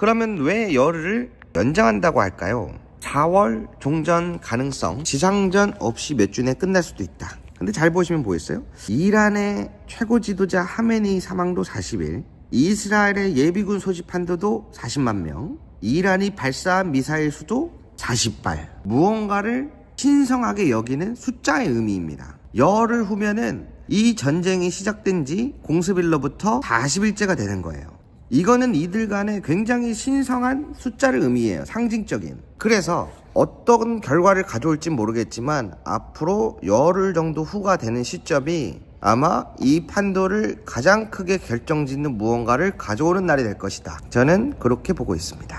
그러면 왜 열흘을 연장한다고 할까요? 4월 종전 가능성, 지상전 없이 몇 주 내에 끝날 수도 있다. 근데 잘 보시면 보였어요? 이란의 최고 지도자 하메네이 사망도 40일, 이스라엘의 예비군 소집 한도도 40만 명, 이란이 발사한 미사일 수도 40발. 무언가를 신성하게 여기는 숫자의 의미입니다. 열흘 후면은 이 전쟁이 시작된 지 공습일로부터 40일째가 되는 거예요. 이거는 이들 간에 굉장히 신성한 숫자를 의미해요. 상징적인. 그래서 어떤 결과를 가져올지 모르겠지만 앞으로 열흘 정도 후가 되는 시점이 아마 이 판도를 가장 크게 결정짓는 무언가를 가져오는 날이 될 것이다. 저는 그렇게 보고 있습니다.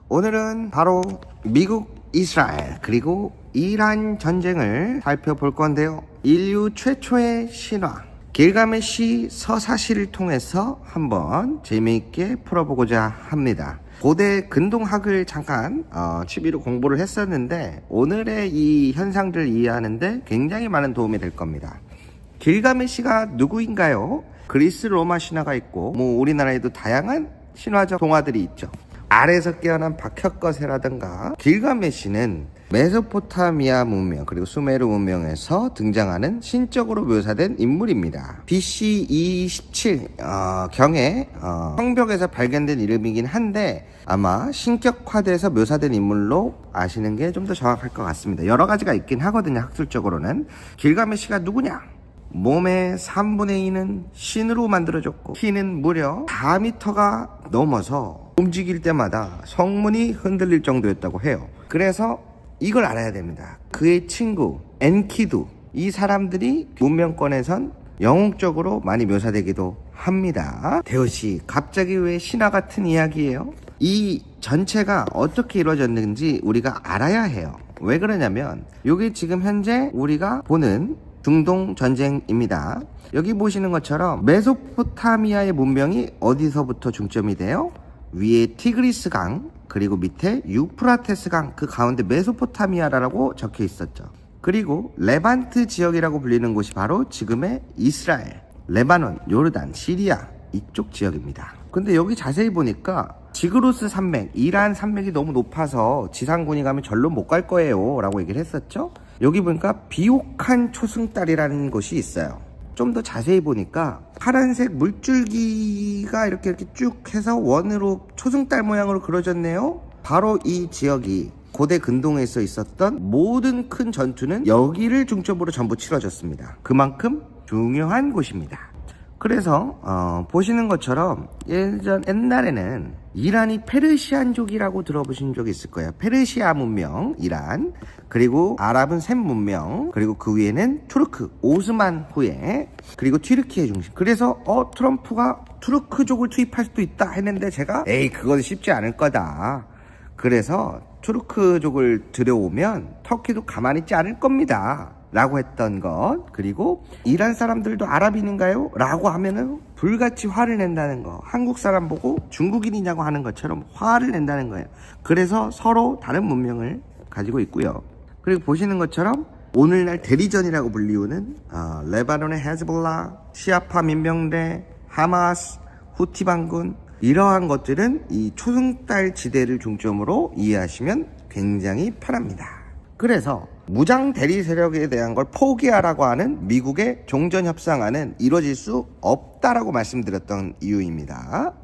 오늘은 바로 미국, 이스라엘 그리고 이란 전쟁을 살펴볼 건데요. 인류 최초의 신화 길가메시 서사시를 통해서 한번 재미있게 풀어보고자 합니다. 고대 근동학을 잠깐 취미로 공부를 했었는데 오늘의 이 현상들을 이해하는데 굉장히 많은 도움이 될 겁니다. 길가메시가 누구인가요? 그리스 로마 신화가 있고 우리나라에도 다양한 신화적 동화들이 있죠. 아래에서 깨어난 박혁거세라든가 길가메시는 메소포타미아 문명 그리고 수메르 문명에서 등장하는 신적으로 묘사된 인물입니다. BC 217 경에 성벽에서 발견된 이름이긴 한데 아마 신격화돼서 묘사된 인물로 아시는 게 좀 더 정확할 것 같습니다. 여러 가지가 있긴 하거든요. 학술적으로는. 길가메시가 누구냐? 몸의 3분의 2는 신으로 만들어졌고 키는 무려 4m가 넘어서 움직일 때마다 성문이 흔들릴 정도였다고 해요. 그래서 이걸 알아야 됩니다. 그의 친구 엔키두, 이 사람들이 문명권에선 영웅적으로 많이 묘사되기도 합니다. 대우씨, 갑자기 왜 신화 같은 이야기예요? 이 전체가 어떻게 이루어졌는지 우리가 알아야 해요. 왜 그러냐면 이게 지금 현재 우리가 보는 중동 전쟁입니다. 여기 보시는 것처럼 메소포타미아의 문명이 어디서부터 중점이 돼요? 위에 티그리스 강, 그리고 밑에 유프라테스 강, 그 가운데 메소포타미아라고 적혀 있었죠. 그리고 레반트 지역이라고 불리는 곳이 바로 지금의 이스라엘, 레바논, 요르단, 시리아 이쪽 지역입니다. 근데 여기 자세히 보니까 지그루스 산맥, 이란 산맥이 너무 높아서 지상군이 가면 절로 못 갈 거예요 라고 얘기를 했었죠. 여기 보니까 비옥한 초승달이라는 곳이 있어요. 좀 더 자세히 보니까 파란색 물줄기가 이렇게 쭉 해서 원으로 초승달 모양으로 그려졌네요. 바로 이 지역이 고대 근동에서 있었던 모든 큰 전투는 여기를 중점으로 전부 치러졌습니다. 그만큼 중요한 곳입니다. 그래서 보시는 것처럼 옛날에는 이란이 페르시안족이라고 들어보신 적이 있을 거예요. 페르시아 문명, 이란, 그리고 아랍은 셈 문명, 그리고 그 위에는 투르크, 오스만 후에, 그리고 튀르키예 중심. 그래서 트럼프가 투르크족을 투입할 수도 있다 했는데 제가 그건 쉽지 않을 거다. 그래서 투르크족을 들여오면 터키도 가만히 있지 않을 겁니다 라고 했던 것. 그리고 이란 사람들도 아랍인인가요? 라고 하면은 불같이 화를 낸다는 거. 한국 사람 보고 중국인이냐고 하는 것처럼 화를 낸다는 거예요. 그래서 서로 다른 문명을 가지고 있고요. 그리고 보시는 것처럼 오늘날 대리전이라고 불리우는 레바논의 헤즈볼라, 시아파 민병대, 하마스, 후티 반군, 이러한 것들은 이 초승달 지대를 중점으로 이해하시면 굉장히 편합니다. 그래서 무장 대리 세력에 대한 걸 포기하라고 하는 미국의 종전협상안은 이루어질 수 없다라고 말씀드렸던 이유입니다.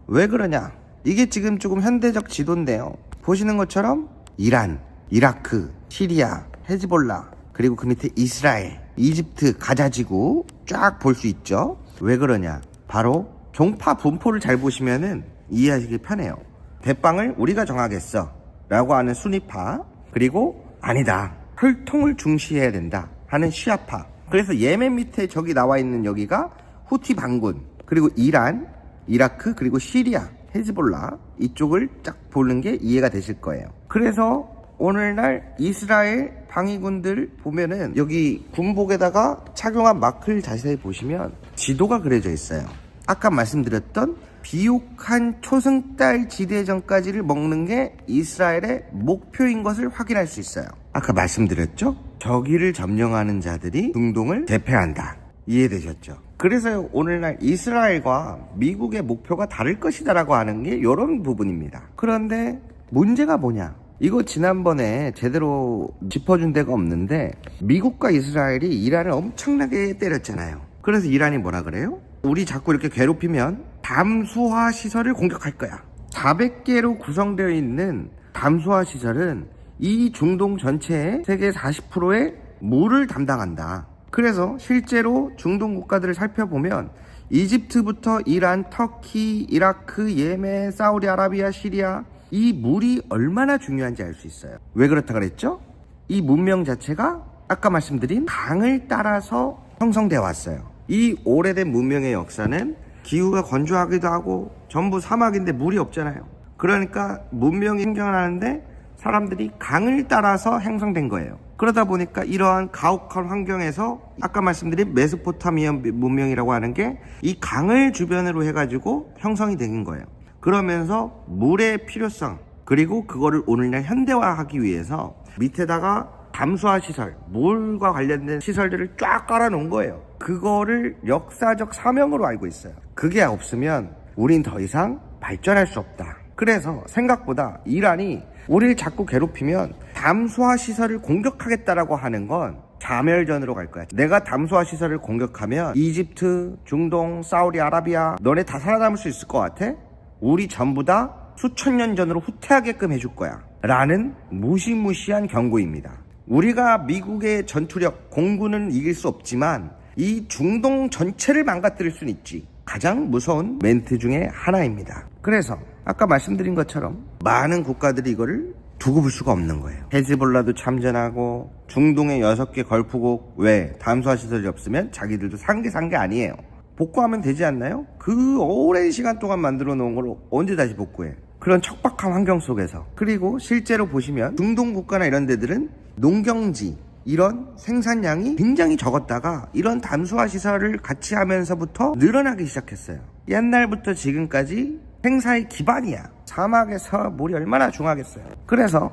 왜 그러냐? 이게 지금 조금 현대적 지도인데요. 보시는 것처럼 이란, 이라크, 시리아, 헤즈볼라, 그리고 그 밑에 이스라엘, 이집트, 가자지구 쫙 볼 수 있죠. 왜 그러냐? 바로 종파 분포를 잘 보시면은 이해하시기 편해요. 대빵을 우리가 정하겠어 라고 하는 순위파, 그리고 아니다, 혈통을 중시해야 된다 하는 시아파. 그래서 예멘 밑에 저기 나와 있는 여기가 후티 반군, 그리고 이란, 이라크, 그리고 시리아, 헤즈볼라 이쪽을 쫙 보는 게 이해가 되실 거예요. 그래서 오늘날 이스라엘 방위군들 보면은 여기 군복에다가 착용한 마크를 자세히 보시면 지도가 그려져 있어요. 아까 말씀드렸던 비옥한 초승달 지대전까지를 먹는 게 이스라엘의 목표인 것을 확인할 수 있어요. 아까 말씀드렸죠? 저기를 점령하는 자들이 중동을 제패한다. 이해되셨죠? 그래서 오늘날 이스라엘과 미국의 목표가 다를 것이다라고 하는 게 이런 부분입니다. 그런데 문제가 뭐냐? 이거 지난번에 제대로 짚어준 데가 없는데 미국과 이스라엘이 이란을 엄청나게 때렸잖아요. 그래서 이란이 뭐라 그래요? 우리 자꾸 이렇게 괴롭히면 담수화 시설을 공격할 거야. 400개로 구성되어 있는 담수화 시설은 이 중동 전체의 세계 40%의 물을 담당한다. 그래서 실제로 중동 국가들을 살펴보면 이집트부터 이란, 터키, 이라크, 예멘, 사우디아라비아, 시리아 이 물이 얼마나 중요한지 알 수 있어요. 왜 그렇다 그랬죠? 이 문명 자체가 아까 말씀드린 강을 따라서 형성되어 왔어요. 이 오래된 문명의 역사는 기후가 건조하기도 하고 전부 사막인데 물이 없잖아요. 그러니까 문명이 생겨나는데 사람들이 강을 따라서 형성된 거예요. 그러다 보니까 이러한 가혹한 환경에서 아까 말씀드린 메소포타미아 문명이라고 하는 게 이 강을 주변으로 해가지고 형성이 된 거예요. 그러면서 물의 필요성 그리고 그거를 오늘날 현대화하기 위해서 밑에다가 담수화 시설, 물과 관련된 시설들을 쫙 깔아놓은 거예요. 그거를 역사적 사명으로 알고 있어요. 그게 없으면 우린 더 이상 발전할 수 없다. 그래서 생각보다 이란이 우리를 자꾸 괴롭히면 담수화 시설을 공격하겠다라고 하는 건 자멸전으로 갈 거야. 내가 담수화 시설을 공격하면 이집트, 중동, 사우디아라비아 너네 다 살아남을 수 있을 것 같아? 우리 전부 다 수천 년 전으로 후퇴하게끔 해줄 거야. 라는 무시무시한 경고입니다. 우리가 미국의 전투력, 공군은 이길 수 없지만 이 중동 전체를 망가뜨릴 수는 있지. 가장 무서운 멘트 중에 하나입니다. 그래서 아까 말씀드린 것처럼 많은 국가들이 이거를 두고 볼 수가 없는 거예요. 헤즈볼라도 참전하고 중동의 6개 걸프국 왜 담수화 시설이 없으면 자기들도 산 게 아니에요. 복구하면 되지 않나요? 그 오랜 시간 동안 만들어 놓은 걸 언제 다시 복구해? 그런 척박한 환경 속에서. 그리고 실제로 보시면 중동 국가나 이런 데들은 농경지 이런 생산량이 굉장히 적었다가 이런 담수화 시설을 같이 하면서부터 늘어나기 시작했어요. 옛날부터 지금까지 생사의 기반이야. 사막에서 물이 얼마나 중하겠어요. 그래서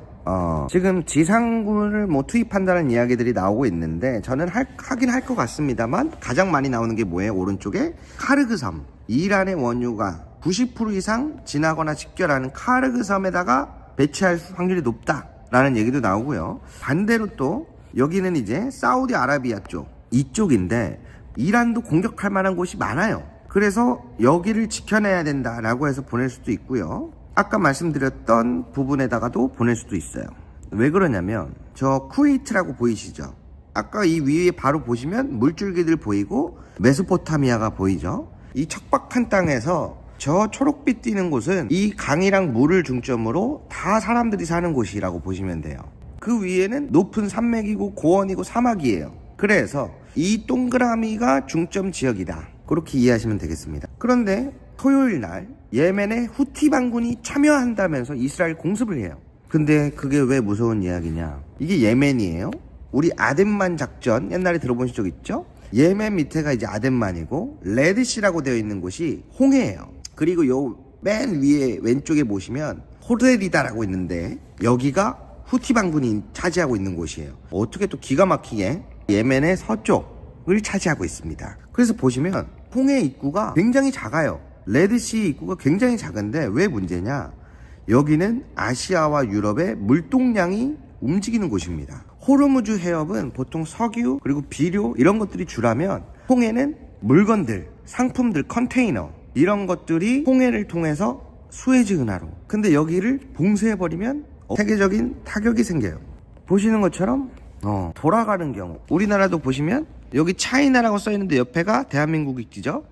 지금 지상군을 투입한다는 이야기들이 나오고 있는데 저는 하긴 할 것 같습니다만 가장 많이 나오는 게 뭐예요? 오른쪽에 카르그 섬. 이란의 원유가 90% 이상 지나거나 직결하는 카르그 섬에다가 배치할 확률이 높다라는 얘기도 나오고요. 반대로 또 여기는 이제 사우디아라비아 쪽 이쪽인데 이란도 공격할 만한 곳이 많아요. 그래서 여기를 지켜내야 된다라고 해서 보낼 수도 있고요. 아까 말씀드렸던 부분에다가도 보낼 수도 있어요. 왜 그러냐면 저 쿠웨이트라고 보이시죠? 아까 이 위에 바로 보시면 물줄기들 보이고 메소포타미아가 보이죠? 이 척박한 땅에서 저 초록빛 띄는 곳은 이 강이랑 물을 중점으로 다 사람들이 사는 곳이라고 보시면 돼요. 그 위에는 높은 산맥이고 고원이고 사막이에요. 그래서 이 동그라미가 중점 지역이다. 그렇게 이해하시면 되겠습니다. 그런데 토요일 날 예멘의 후티 반군이 참여한다면서 이스라엘 공습을 해요. 근데 그게 왜 무서운 이야기냐? 이게 예멘이에요. 우리 아덴만 작전 옛날에 들어보신 적 있죠? 예멘 밑에가 이제 아덴만이고 레드시라고 되어 있는 곳이 홍해예요. 그리고 요 맨 위에 왼쪽에 보시면 호데리다라고 있는데 여기가 후티 반군이 차지하고 있는 곳이에요. 어떻게 또 기가 막히게 예멘의 서쪽을 차지하고 있습니다. 그래서 보시면 홍해 입구가 굉장히 작아요. 레드시 입구가 굉장히 작은데 왜 문제냐? 여기는 아시아와 유럽의 물동량이 움직이는 곳입니다. 호르무즈 해협은 보통 석유 그리고 비료 이런 것들이 주라면 홍해는 물건들, 상품들, 컨테이너 이런 것들이 홍해를 통해서 수에즈 운하로. 근데 여기를 봉쇄해버리면 세계적인 타격이 생겨요. 보시는 것처럼 돌아가는 경우 우리나라도 보시면 여기 차이나라고 써있는데 옆에가 대한민국이 있죠.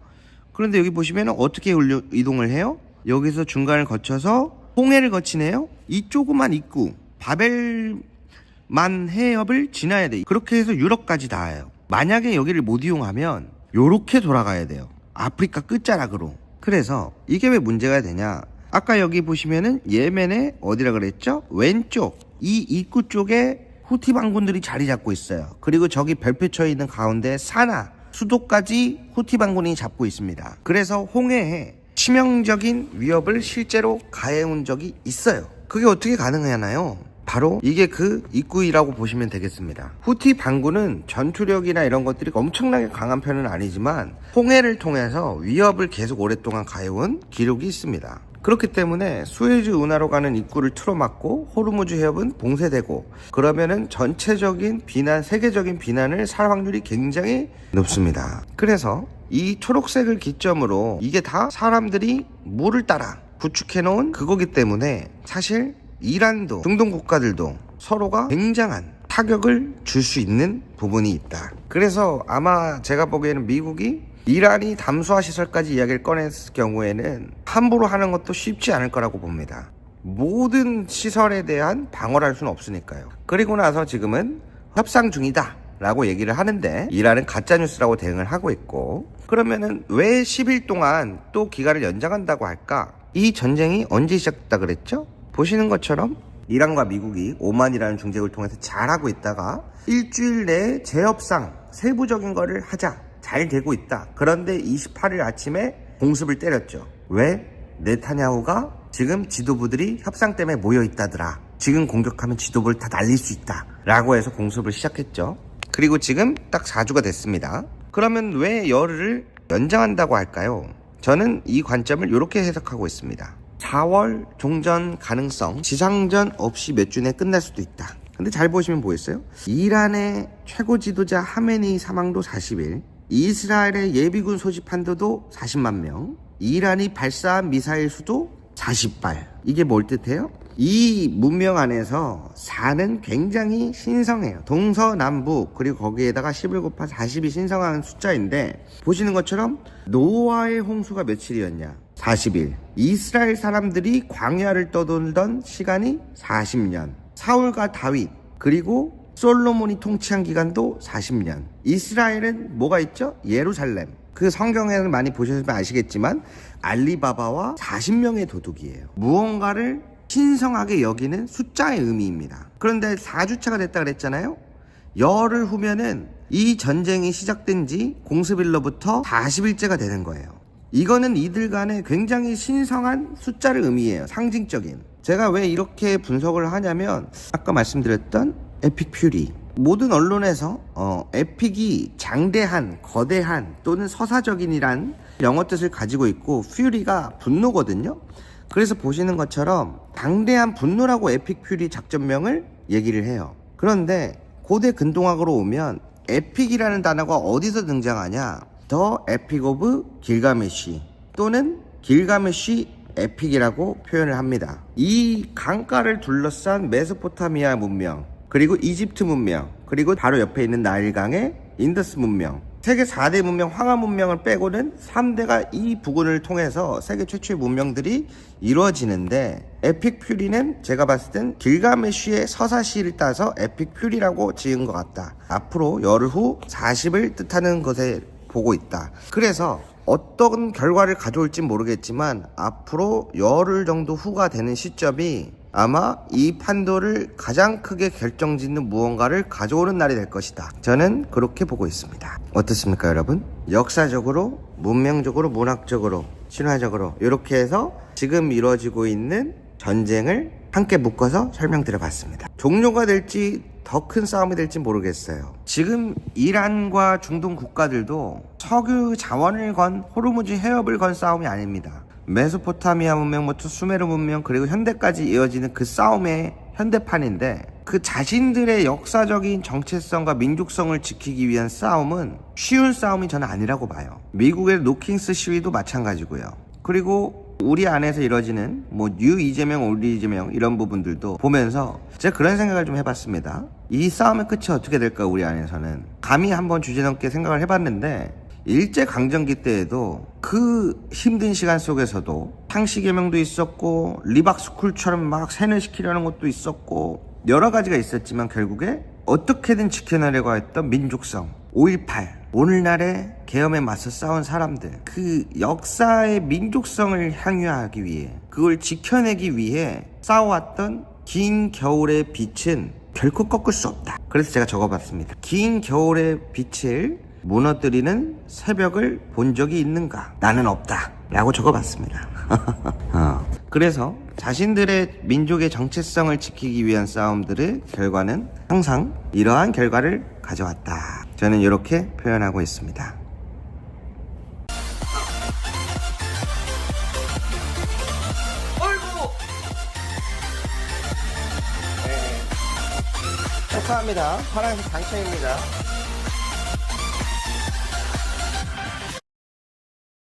그런데 여기 보시면 어떻게 이동을 해요? 여기서 중간을 거쳐서 홍해를 거치네요. 이 조그만 입구 바벨만 해협을 지나야 돼. 그렇게 해서 유럽까지 닿아요. 만약에 여기를 못 이용하면 요렇게 돌아가야 돼요. 아프리카 끝자락으로. 그래서 이게 왜 문제가 되냐? 아까 여기 보시면은 예멘의 어디라 그랬죠? 왼쪽 이 입구 쪽에 후티 반군들이 자리 잡고 있어요. 그리고 저기 별표 쳐 있는 가운데 사나 수도까지 후티 반군이 잡고 있습니다. 그래서 홍해에 치명적인 위협을 실제로 가해온 적이 있어요. 그게 어떻게 가능하나요? 바로 이게 그 입구이라고 보시면 되겠습니다. 후티 반군은 전투력이나 이런 것들이 엄청나게 강한 편은 아니지만 홍해를 통해서 위협을 계속 오랫동안 가해온 기록이 있습니다. 그렇기 때문에 수에즈 운하로 가는 입구를 틀어막고 호르무즈 해협은 봉쇄되고 그러면은 전체적인 비난, 세계적인 비난을 살 확률이 굉장히 높습니다. 그래서 이 초록색을 기점으로 이게 다 사람들이 물을 따라 구축해 놓은 그거기 때문에 사실 이란도 중동 국가들도 서로가 굉장한 타격을 줄 수 있는 부분이 있다. 그래서 아마 제가 보기에는 미국이 이란이 담수화 시설까지 이야기를 꺼냈을 경우에는 함부로 하는 것도 쉽지 않을 거라고 봅니다. 모든 시설에 대한 방어를 할 수는 없으니까요. 그리고 나서 지금은 협상 중이다 라고 얘기를 하는데 이란은 가짜뉴스라고 대응을 하고 있고, 그러면은 왜 10일 동안 또 기간을 연장한다고 할까? 이 전쟁이 언제 시작됐다 그랬죠? 보시는 것처럼 이란과 미국이 오만이라는 중재국을 통해서 잘하고 있다가 일주일 내에 재협상 세부적인 거를 하자, 잘 되고 있다. 그런데 28일 아침에 공습을 때렸죠. 왜? 네타냐후가 지금 지도부들이 협상 때문에 모여 있다더라, 지금 공격하면 지도부를 다 날릴 수 있다 라고 해서 공습을 시작했죠. 그리고 지금 딱 4주가 됐습니다. 그러면 왜 열흘을 연장한다고 할까요? 저는 이 관점을 이렇게 해석하고 있습니다. 4월 종전 가능성, 지상전 없이 몇 주 내에 끝날 수도 있다. 근데 잘 보시면 보였어요? 이란의 최고 지도자 하메네이 사망도 40일, 이스라엘의 예비군 소집 한도도 40만 명, 이란이 발사한 미사일 수도 40발. 이게 뭘 뜻해요? 이 문명 안에서 4는 굉장히 신성해요. 동서남북, 그리고 거기에다가 10을 곱한 40이 신성한 숫자인데, 보시는 것처럼 노아의 홍수가 며칠이었냐? 40일. 이스라엘 사람들이 광야를 떠돌던 시간이 40년. 사울과 다윗, 그리고 솔로몬이 통치한 기간도 40년. 이스라엘은 뭐가 있죠? 예루살렘. 그 성경에는 많이 보셨으면 아시겠지만 알리바바와 40명의 도둑이에요. 무언가를 신성하게 여기는 숫자의 의미입니다. 그런데 4주차가 됐다 그랬잖아요. 열흘 후면은 이 전쟁이 시작된 지 공습일로부터 40일째가 되는 거예요. 이거는 이들 간에 굉장히 신성한 숫자를 의미해요. 상징적인. 제가 왜 이렇게 분석을 하냐면 아까 말씀드렸던 에픽 퓨리, 모든 언론에서 에픽이 장대한, 거대한 또는 서사적인이란 영어 뜻을 가지고 있고 퓨리가 분노거든요. 그래서 보시는 것처럼 방대한 분노라고 에픽 퓨리 작전명을 얘기를 해요. 그런데 고대 근동학으로 오면 에픽이라는 단어가 어디서 등장하냐? 더 에픽 오브 길가메시 또는 길가메시 에픽이라고 표현을 합니다. 이 강가를 둘러싼 메소포타미아 문명, 그리고 이집트 문명, 그리고 바로 옆에 있는 나일강의 인더스 문명, 세계 4대 문명, 황하 문명을 빼고는 3대가 이 부근을 통해서 세계 최초의 문명들이 이루어지는데, 에픽 퓨리는 제가 봤을 땐 길가메시의 서사시를 따서 에픽 퓨리라고 지은 것 같다. 앞으로 열흘 후 40을 뜻하는 것에 보고 있다. 그래서 어떤 결과를 가져올진 모르겠지만 앞으로 열흘 정도 후가 되는 시점이 아마 이 판도를 가장 크게 결정짓는 무언가를 가져오는 날이 될 것이다. 저는 그렇게 보고 있습니다. 어떻습니까, 여러분? 역사적으로, 문명적으로, 문학적으로, 신화적으로 이렇게 해서 지금 이루어지고 있는 전쟁을 함께 묶어서 설명드려봤습니다. 종료가 될지 더 큰 싸움이 될지 모르겠어요. 지금 이란과 중동 국가들도 석유 자원을 건, 호르무즈 해협을 건 싸움이 아닙니다. 메소포타미아 문명부터 수메르 문명 그리고 현대까지 이어지는 그 싸움의 현대판인데, 그 자신들의 역사적인 정체성과 민족성을 지키기 위한 싸움은 쉬운 싸움이 저는 아니라고 봐요. 미국의 노킹스 시위도 마찬가지고요. 그리고 우리 안에서 이뤄지는 뉴 이재명, 올 이재명 이런 부분들도 보면서 제가 그런 생각을 좀 해봤습니다. 이 싸움의 끝이 어떻게 될까, 우리 안에서는. 감히 한번 주제넘게 생각을 해봤는데, 일제강점기 때에도 그 힘든 시간 속에서도 상시개명도 있었고 리박스쿨처럼 막 세뇌시키려는 것도 있었고 여러 가지가 있었지만 결국에 어떻게든 지켜내려고 했던 민족성, 5.18, 오늘날의 계엄에 맞서 싸운 사람들, 그 역사의 민족성을 향유하기 위해, 그걸 지켜내기 위해 싸워왔던 긴 겨울의 빛은 결코 꺾을 수 없다. 그래서 제가 적어봤습니다. 긴 겨울의 빛을 무너뜨리는 새벽을 본 적이 있는가? 나는 없다 라고 적어봤습니다. 그래서 자신들의 민족의 정체성을 지키기 위한 싸움들의 결과는 항상 이러한 결과를 가져왔다. 저는 이렇게 표현하고 있습니다. 어이구! 네. 축하합니다. 파란색 당첨입니다.